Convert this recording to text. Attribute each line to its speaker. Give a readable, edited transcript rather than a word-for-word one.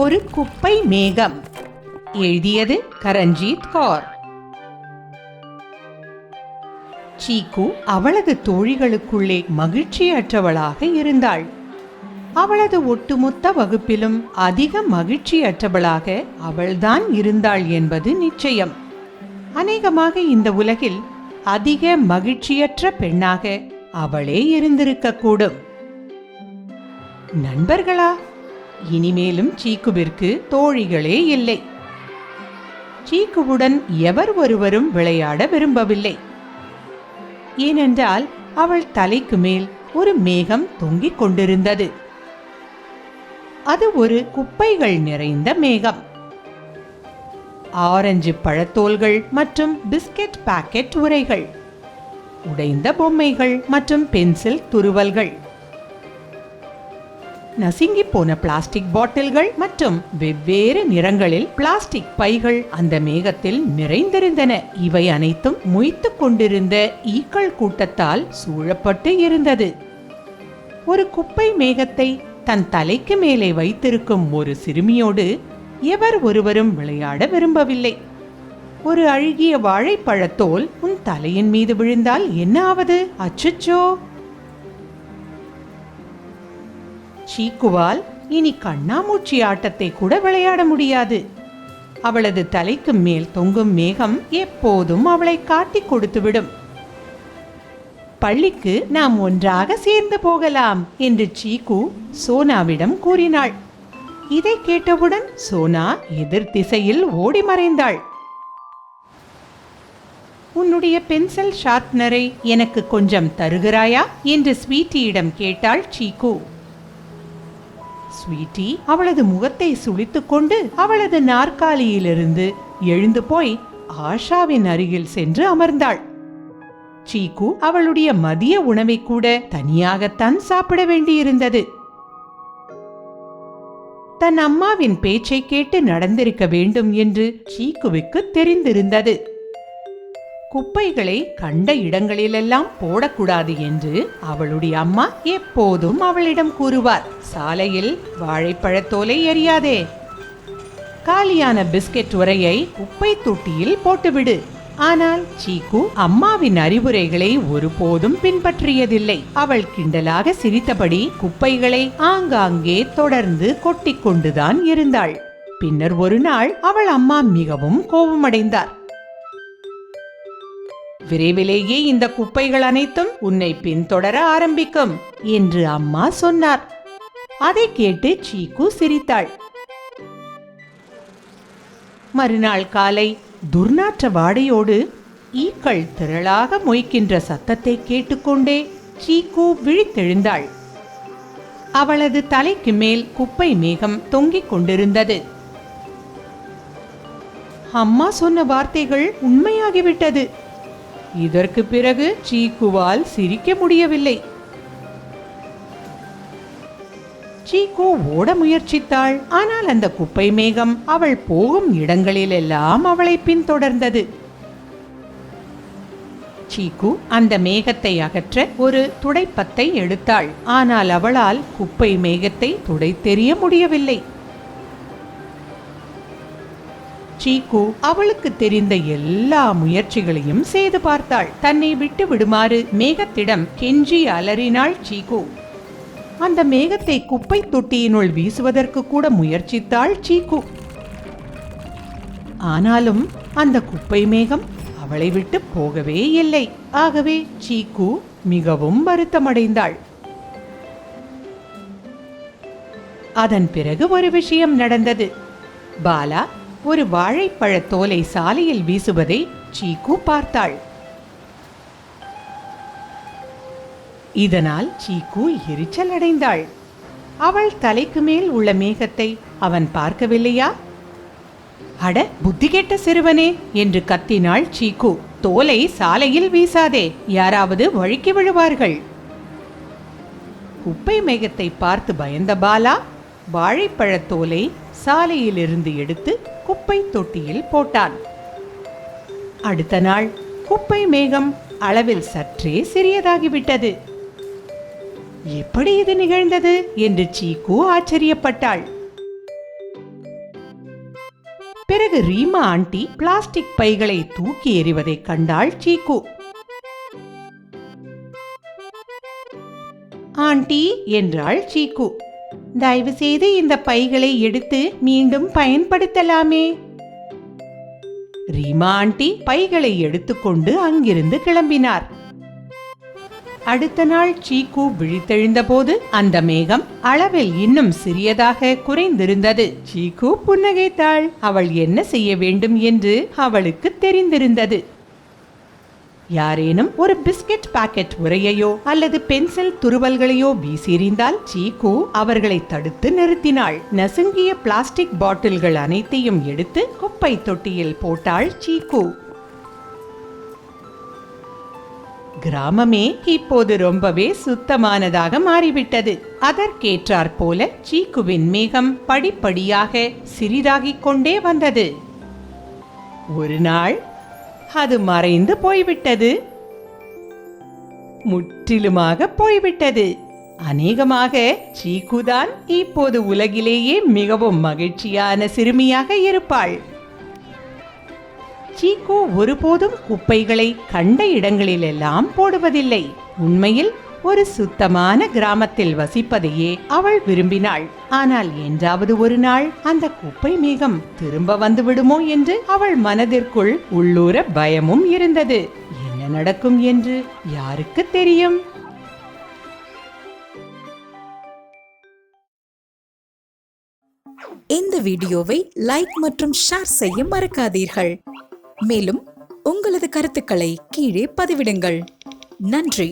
Speaker 1: ஒரு குப்பை மேகம். எழுதியது கரஞ்சித் கௌர். சீக்கு அவளது தோழிகளுக்குள்ளே மகிழ்ச்சியற்றவளாக இருந்தாள். அவளது ஒட்டுமொத்த வகுப்பிலும் அதிக மகிழ்ச்சியற்றவளாக அவள்தான் இருந்தாள் என்பது நிச்சயம். அநேகமாக இந்த உலகில் அதிக மகிழ்ச்சியற்ற பெண்ணாக அவளே இருந்திருக்கக்கூடும். நண்பர்களா? இனிமேலும் சீக்குவிற்கு தோழிகளே இல்லை. சீக்குவுடன் எவர் ஒருவரும் விளையாட விரும்பவில்லை. ஏனென்றால் அவள் தலைக்கு மேல் ஒரு மேகம் தொங்கிக் கொண்டிருந்தது. அது ஒரு குப்பைகள் நிறைந்த மேகம். ஆரஞ்சு பழத்தோல்கள் மற்றும் பிஸ்கட் பாக்கெட் உரைகள், உடைந்த பொம்மைகள் மற்றும் பென்சில் துருவல்கள், நசுங்கி போன பிளாஸ்டிக் பாட்டில்கள் மற்றும் வெவ்வேறு நிறங்களில் பிளாஸ்டிக் பைகள் அந்த மேகத்தில் நிறைந்திருந்தன. இவை அனைத்தும் மொய்த்துக் கொண்டிருந்த ஈக்கள் கூட்டத்தால் சூழப்பட்டு இருந்தது. ஒரு குப்பை மேகத்தை தன் தலைக்கு மேலே வைத்திருக்கும் ஒரு சிறுமியோடு எவர் ஒருவரும் விளையாட விரும்பவில்லை. ஒரு அழுகிய வாழைப்பழத்தோல் உன் தலையின் மீது விழுந்தால் என்ன ஆவது? அச்சச்சோ! சீக்குவால் இனி கண்ணாமூச்சி ஆட்டத்தை கூட விளையாட முடியாது. அவளது தலைக்கு மேல் தொங்கும் மேகம் எப்போதும் அவளை காட்டிக் கொடுத்துவிடும். பள்ளிக்கு நாம் ஒன்றாக சேர்ந்து போகலாம் என்று சீக்கு சோனாவிடம் கூறினாள். இதை கேட்டவுடன் சோனா எதிர் திசையில் ஓடி மறைந்தாள். உன்னுடைய பென்சில் ஷார்ப்னரை எனக்கு கொஞ்சம் தருகிறாயா என்று ஸ்வீட்டியிடம் கேட்டாள் சீக்கு. ஸ்வீட்டி அவளது முகத்தை சுளித்துக் கொண்டு அவளது நாற்காலியிலிருந்து எழுந்து போய் ஆஷாவின் அருகில் சென்று அமர்ந்தாள். சீக்கு அவளுடைய மதிய உணவை கூட தனியாகத்தான் சாப்பிட வேண்டியிருந்தது. தன் அம்மாவின் பேச்சை கேட்டு நடந்திருக்க வேண்டும் என்று சீக்குவுக்கு தெரிந்திருந்தது. குப்பைகளை கண்ட இடங்களிலெல்லாம் போடக்கூடாது என்று அவளுடைய அம்மா எப்போதும் அவளிடம் கூறுவார். சாலையில் வாழைப்பழத்தோலை எறியாதே, காலியான பிஸ்கட் உரையை குப்பை தொட்டியில் போட்டுவிடு. ஆனால் சீக்கு அம்மாவின் அறிவுரைகளை ஒருபோதும் பின்பற்றியதில்லை. அவள் கிண்டலாக சிரித்தபடி குப்பைகளை ஆங்காங்கே தொடர்ந்து கொட்டிக் கொண்டுதான் இருந்தாள். பின்னர் ஒரு நாள் அவள் அம்மா மிகவும் கோபமடைந்தார். விரைவிலேயே இந்த குப்பைகள் அனைத்தும் உன்னை பின்தொடர ஆரம்பிக்கும் என்று அம்மா சொன்னார். அதை கேட்டு சீக்கு சிரித்தாள். மறுநாள் காலை துர்நாற்ற வாடையோடு ஈக்கள் திரளாக மொய்க்கின்ற சத்தத்தை கேட்டுக்கொண்டே சீக்கு விழித்தெழுந்தாள். அவளது தலைக்கு மேல் குப்பை மேகம் தொங்கிக் கொண்டிருந்தது. அம்மா சொன்ன வார்த்தைகள் உண்மையாகிவிட்டது. இதற்கு பிறகு சீக்குவால் சிரிக்க முடியவில்லை. சீக்கு ஓட முயற்சித்தாள். ஆனால் அந்த குப்பை மேகம் அவள் போகும் இடங்களிலெல்லாம் அவளை பின்தொடர்ந்தது. சீக்கு அந்த மேகத்தை அகற்ற ஒரு துடைப்பத்தை எடுத்தாள். ஆனால் அவளால் குப்பை மேகத்தை துடைத்தெறிய முடியவில்லை. சீக்கு அவளுக்கு தெரிந்த எல்லா முயற்சிகளையும் செய்து பார்த்தாள். தன்னை விட்டு விடுமாறு மேகத்திடம் கெஞ்சி அலறினாள் சீக்கு. அந்த மேகத்தை குப்பை தொட்டியினுள் வீசுவதற்கு கூட முயற்சித்தாள் சீக்கு. ஆனாலும் அந்த குப்பை மேகம் அவளை விட்டு போகவே இல்லை. ஆகவே சீக்கு மிகவும் வருத்தமடைந்தாள். அதன் பிறகு ஒரு விஷயம் நடந்தது. பாலா ஒரு வாழைப்பழத்தோலை சாலையில் வீசுவதை சீக்கு பார்த்தாள். இதனால் சீக்கு எரிச்சல் அடைந்தாள். அவள் தலைக்கு மேல் உள்ள மேகத்தை அவன் பார்க்கவில்லையா? அட புத்தி கெட்ட சிறுவனே என்று கத்தினாள் சீக்கு. தோலை சாலையில் வீசாதே, யாராவது வழுக்கி விழுவார்கள். குப்பை மேகத்தை பார்த்து பயந்த பாலா வாழைப்பழத்தோலை சாலையிலிருந்து எடுத்து குப்பை தொட்டியில் போட்டான். அடுத்த நாள் குப்பை மேகம் அளவில் சற்றே சிறியதாகிவிட்டது. எப்படி இது நிகழ்ந்தது என்று சீக்கு ஆச்சரியப்பட்டாள். பிறகு ரீமா ஆண்டி பிளாஸ்டிக் பைகளை தூக்கி எறிவதை கண்டாள் சீக்கு. ஆண்டி என்றாள் சீக்கு, தயவு செய்து இந்த பைகளை எடுத்து மீண்டும் பயன்படுத்தலாமே. ரீமா ஆண்டி பைகளை எடுத்துக்கொண்டு அங்கிருந்து கிளம்பினார். அடுத்த நாள் சீக்கு விழித்தெழுந்த போது அந்த மேகம் அளவில் இன்னும் சிறியதாக குறைந்திருந்தது. சீக்கு புன்னகைத்தாள். அவள் என்ன செய்ய வேண்டும் என்று அவளுக்கு தெரிந்திருந்தது. யாரேனும் ஒரு பிஸ்கட் பாக்கெட் உரையையோ அல்லது பென்சில் துருவல்களையோ வீசியெறிந்தால் சீக்கு அவர்களை தடுத்து நிறுத்தினாள். நசுங்கிய பிளாஸ்டிக் பாட்டில்கள் அனைத்தையும் எடுத்து குப்பை தொட்டியில் போட்டாள் சீக்கு. கிராமமே இப்போது ரொம்பவே சுத்தமானதாக மாறிவிட்டது. அதற்கேற்றாற் போல சீக்குவின் மேகம் படிப்படியாக சிறிதாகிக் கொண்டே வந்தது. ஒரு நாள் அது மறைந்து போய்விட்டது. முற்றிலுமாக போய்விட்டது. அநேகமாக சீக்குதான் இப்போது உலகிலேயே மிகவும் மகிழ்ச்சியான சிறுமியாக இருப்பாள். சீக்கு ஒருபோதும் குப்பைகளை கண்ட இடங்களிலெல்லாம் போடுவதில்லை. உண்மையில் ஒரு சுத்தமான கிராமத்தில் வசிப்பதையே அவள் விரும்பினாள். ஆனால் என்றாவது ஒரு நாள் அந்த குப்பை மேகம் திரும்ப வந்து விடுமோ என்று அவள் மனதிற்குள் உள்ளூர பயமும் இருந்தது. என்ன நடக்கும் என்று யாருக்கு தெரியும்?
Speaker 2: இந்த வீடியோவை லைக் மற்றும் ஷேர் செய்ய மறக்காதீர்கள். மேலும் உங்களது கருத்துக்களை கீழே பதிவிடுங்கள். நன்றி.